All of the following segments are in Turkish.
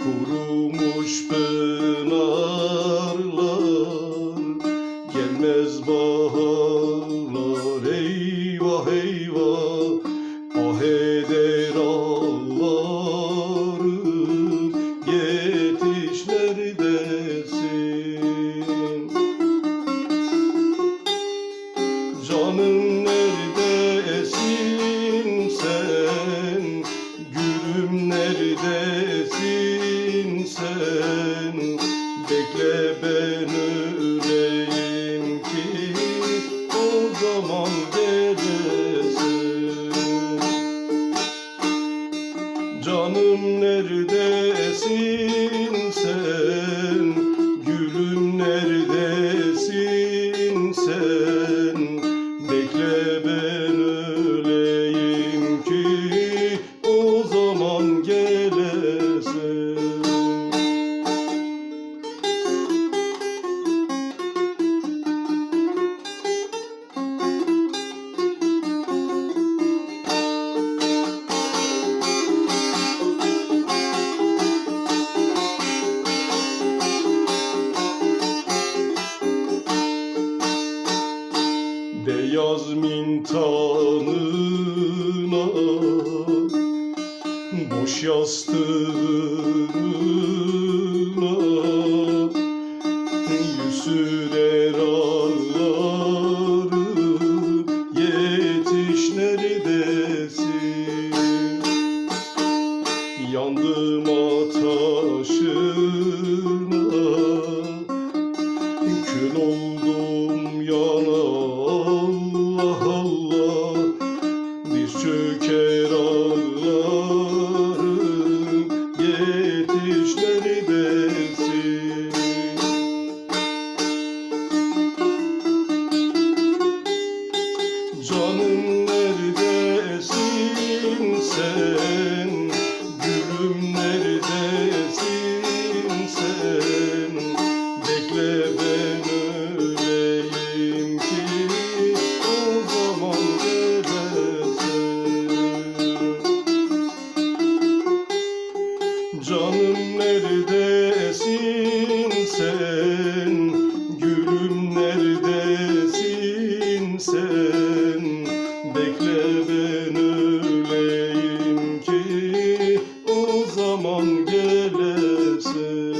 Kurumuş pınarlar, gelmez baharlar. Eyvah eyvah, ah eder ağlarım, yetiş neredesin? Canım neredesin sen? Gülüm neredesin sen? Bekle ben öleyim ki o zaman gelesin. Canım neredesin sen? Gülüm neredesin sen? Bekle ben öleyim ki o zaman gelesin. Beyaz mintanına, boş yastığına, yüzüler ağlarım, yetiş neredesin? Yandım ataşına, kül oldum yana. Allah Allah, diz çöker ağlarım, yetiş neredesin? Canım neredesin sen? Gülüm neredesin sen? Bekle ben öleyim ki o zaman gelesin. Canım neredesin sen? Gülüm neredesin sen? Bekle ben öleyim ki o zaman gelesin.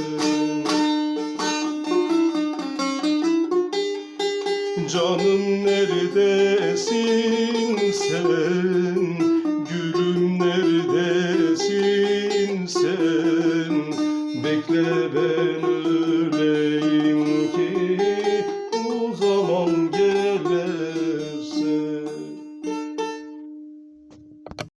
Canım neredesin sen? Gülüm neredesin sen? Bekle